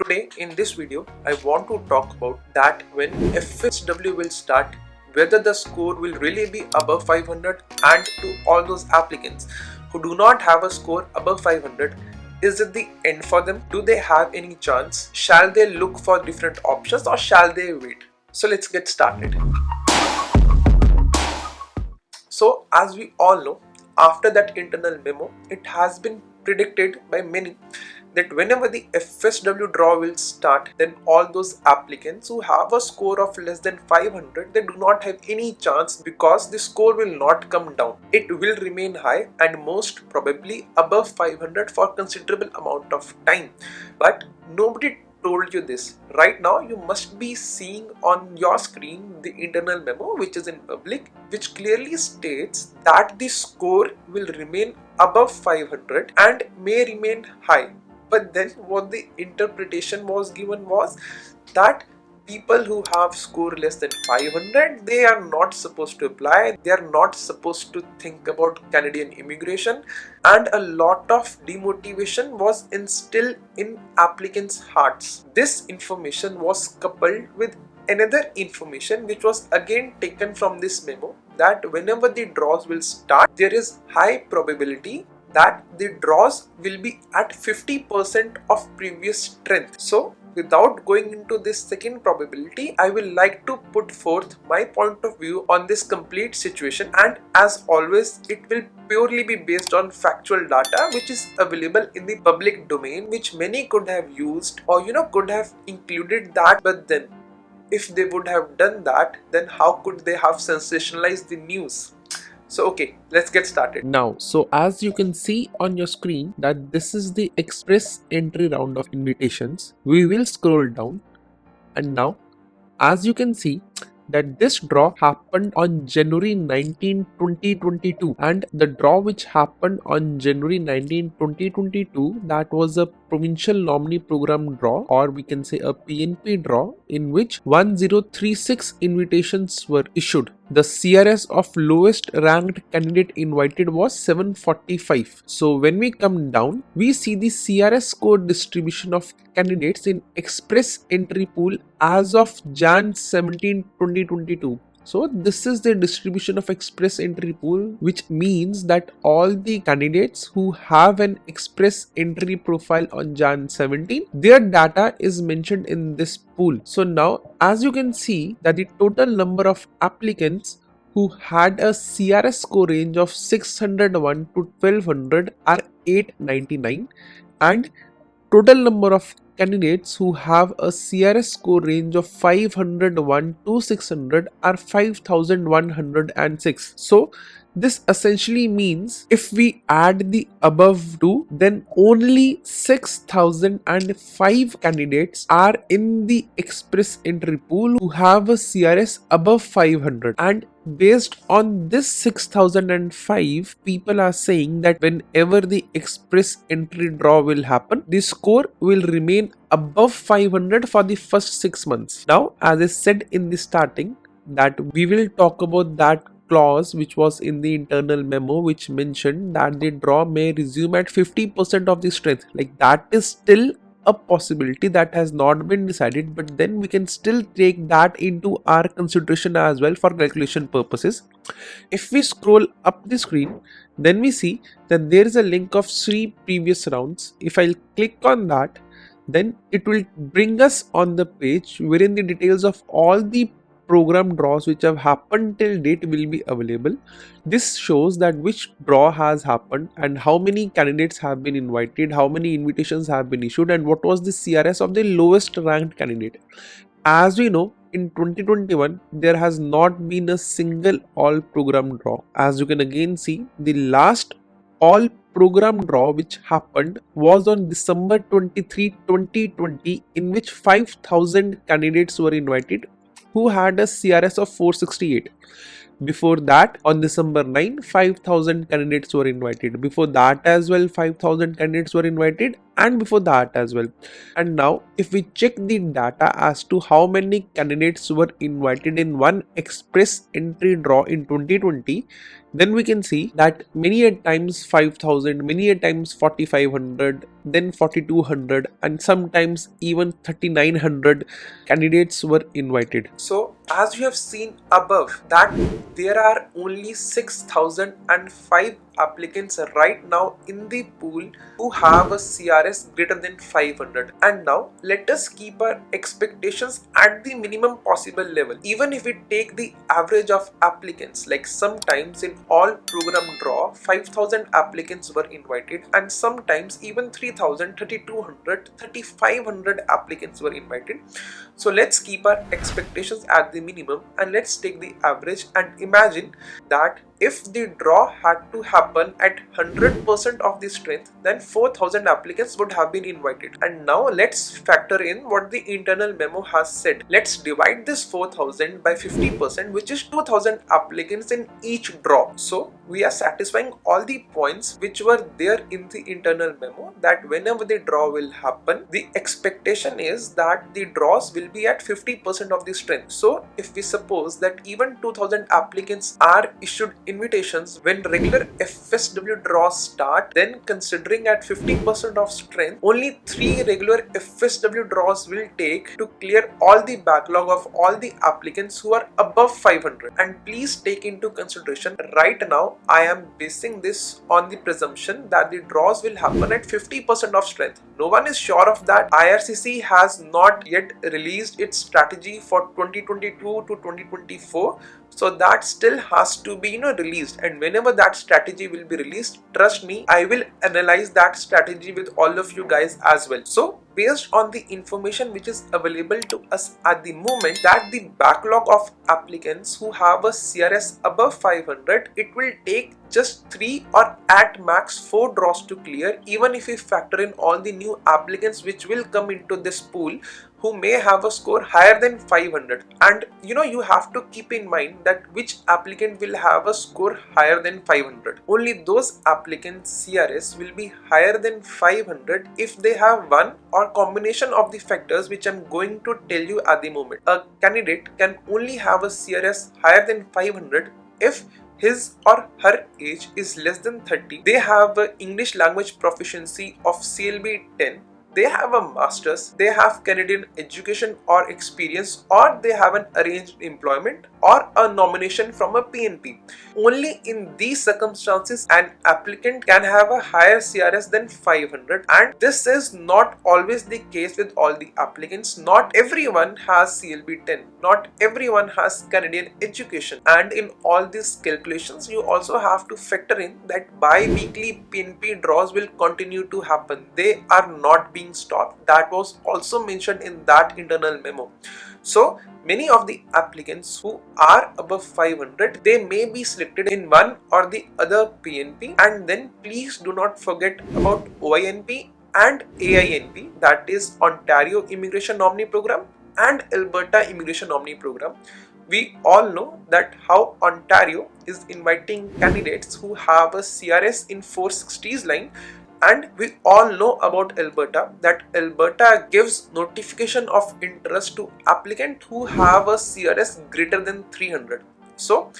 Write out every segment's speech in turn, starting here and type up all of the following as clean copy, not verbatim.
Today in this video, I want to talk about that when FSW will start, whether the score will really be above 500, and to all those applicants who do not have a score above 500, is it the end for them? Do they have any chance? Shall they look for different options or shall they wait? So let's get started. So as we all know, after that internal memo, it has been predicted by many that whenever the FSW draw will start, then all those applicants who have a score of less than 500, they do not have any chance because the score will not come down. It will remain high and most probably above 500 for considerable amount of time. But nobody told you this. Right now you must be seeing on your screen the internal memo which is in public, which clearly states that the score will remain above 500 and may remain high. But then what the interpretation was given was that people who have score less than 500, they are not supposed to apply, they are not supposed to think about Canadian immigration, and a lot of demotivation was instilled in applicants' hearts. This information was coupled with another information which was again taken from this memo, that whenever the draws will start, there is high probability that the draws will be at 50% of previous strength. So without going into this second probability, I will like to put forth my point of view on this complete situation, and as always it will purely be based on factual data which is available in the public domain, which many could have used or could have included that. But then if they would have done that, then how could they have sensationalized the news? So okay, let's get started. Now, so as you can see on your screen that this is the express entry round of invitations. We will scroll down, and now as you can see that this draw happened on January 19, 2022, and the draw which happened on January 19, 2022, that was a provincial nominee program draw, or we can say a PNP draw, in which 1036 invitations were issued. The CRS of lowest ranked candidate invited was 745. So when we come down, we see the CRS score distribution of candidates in express entry pool as of Jan 17, 2022. So this is the distribution of express entry pool, which means that all the candidates who have an express entry profile on Jan 17, their data is mentioned in this pool. So now as you can see that the total number of applicants who had a CRS score range of 601 to 1200 are 899, and total number of candidates who have a CRS score range of 501 to 600 are 5106. So this essentially means if we add the above two, then only 6005 candidates are in the express entry pool who have a CRS above 500, and based on this 6005, people are saying that whenever the express entry draw will happen, the score will remain above 500 for the first 6 months. Now, as I said in the starting, that we will talk about that clause which was in the internal memo, which mentioned that the draw may resume at 50% of the strength. Like, that is still a possibility that has not been decided, but then we can still take that into our consideration as well for calculation purposes. If we scroll up the screen, then we see that there is a link of 3 previous rounds. If I'll click on that, then it will bring us on the page wherein the details of all the program draws which have happened till date will be available. This shows that which draw has happened and how many candidates have been invited, how many invitations have been issued, and what was the CRS of the lowest ranked candidate. As we know, in 2021 there has not been a single all program draw. As you can again see, the last all program draw which happened was on December 23, 2020, in which 5000 candidates were invited who had a CRS of 468. Before that, on December 9, 5000 candidates were invited. Before that as well, 5000 candidates were invited, and before that as well. And now if we check the data as to how many candidates were invited in one express entry draw in 2020, then we can see that many a times 5,000, many a times 4,500, then 4,200, and sometimes even 3,900 candidates were invited. So as you have seen above that there are only 6,005 applicants right now in the pool who have a CRS greater than 500. And now let us keep our expectations at the minimum possible level. Even if we take the average of applicants, like sometimes in all program draw 5,000 applicants were invited, and sometimes even 3,000, 3,200, 3,500 applicants were invited. So let's keep our expectations at the minimum and let's take the average and imagine that if the draw had to happen at 100% of the strength, then 4,000 applicants would have been invited. And now let's factor in what the internal memo has said. Let's divide this 4,000 by 50%, which is 2,000 applicants in each draw. So we are satisfying all the points which were there in the internal memo, that whenever the draw will happen, the expectation is that the draws will be at 50% of the strength. So if we suppose that even 2,000 applicants are issued invitations when regular FSW draws start, then considering at 50% of strength, only 3 regular FSW draws will take to clear all the backlog of all the applicants who are above 500. And please take into consideration, right now I am basing this on the presumption that the draws will happen at 50% of strength. No one is sure of that. IRCC has not yet released its strategy for 2022 to 2024. So that still has to be released, and whenever that strategy will be released, trust me, I will analyze that strategy with all of you guys as well. So based on the information which is available to us at the moment, that the backlog of applicants who have a CRS above 500, it will take just 3 or at max 4 draws to clear, even if we factor in all the new applicants which will come into this pool who may have a score higher than 500. And you have to keep in mind that which applicant will have a score higher than 500. Only those applicants' CRS will be higher than 500 if they have one or combination of the factors which I'm going to tell you at the moment. A candidate can only have a CRS higher than 500 if his or her age is less than 30, they have an English language proficiency of CLB 10, they have a master's, they have Canadian education or experience, or they have an arranged employment or a nomination from a PNP. Only in these circumstances an applicant can have a higher CRS than 500, and this is not always the case with all the applicants. Not everyone has CLB 10, not everyone has Canadian education, and in all these calculations you also have to factor in that bi-weekly PNP draws will continue to happen. They are not being stopped. That was also mentioned in that internal memo. So many of the applicants who are above 500, they may be selected in one or the other PNP. And then please do not forget about OINP and AINP, that is Ontario Immigration Nominee Program and Alberta Immigration Nominee Program. We all know that how Ontario is inviting candidates who have a CRS in 460s line, and we all know about Alberta, that Alberta gives notification of interest to applicants who have a CRS greater than 300. So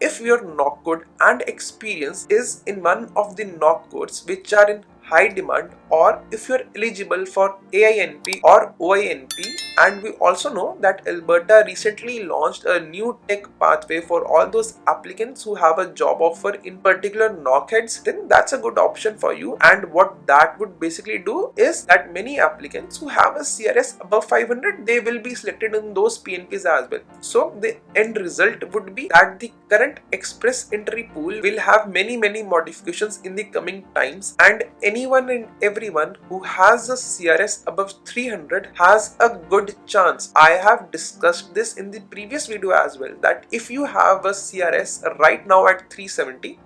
if your knock code and experience is in one of the knock codes which are in high demand, or if you're eligible for AINP or OINP, and we also know that Alberta recently launched a new tech pathway for all those applicants who have a job offer in particular knockheads, then that's a good option for you. And what that would basically do is that many applicants who have a CRS above 500, they will be selected in those PNPs as well. So the end result would be that the current express entry pool will have many modifications in the coming times, and anyone and everyone who has a CRS above 300 has a good chance. I have discussed this in the previous video as well, that if you have a CRS right now at 370,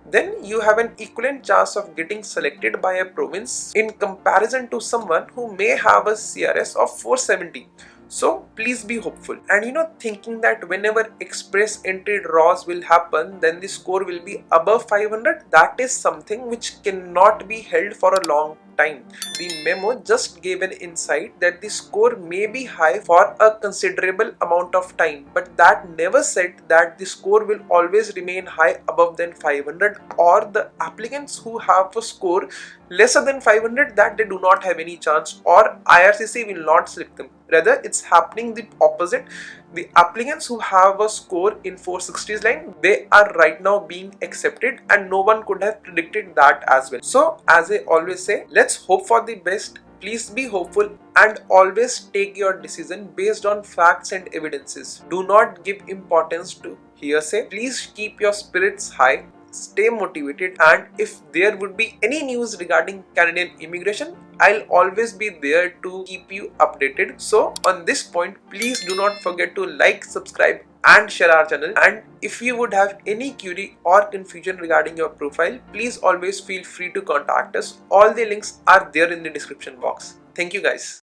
then you have an equivalent chance of getting selected by a province in comparison to someone who may have a CRS of 470. So please be hopeful. And thinking that whenever express entry draws will happen, then the score will be above 500, that is something which cannot be held for a long time. The memo just gave an insight that the score may be high for a considerable amount of time, but that never said that the score will always remain high above than 500, or the applicants who have a score lesser than 500, that they do not have any chance or IRCC will not select them. Rather, it's happening the opposite. The applicants who have a score in 460s line, they are right now being accepted, and no one could have predicted that as well. So as I always say, let's hope for the best. Please be hopeful and always take your decision based on facts and evidences. Do not give importance to hearsay. Please keep your spirits high, stay motivated, and if there would be any news regarding Canadian immigration, I'll always be there to keep you updated. So on this point, please do not forget to like, subscribe and share our channel. And if you would have any query or confusion regarding your profile, please always feel free to contact us. All the links are there in the description box. Thank you guys.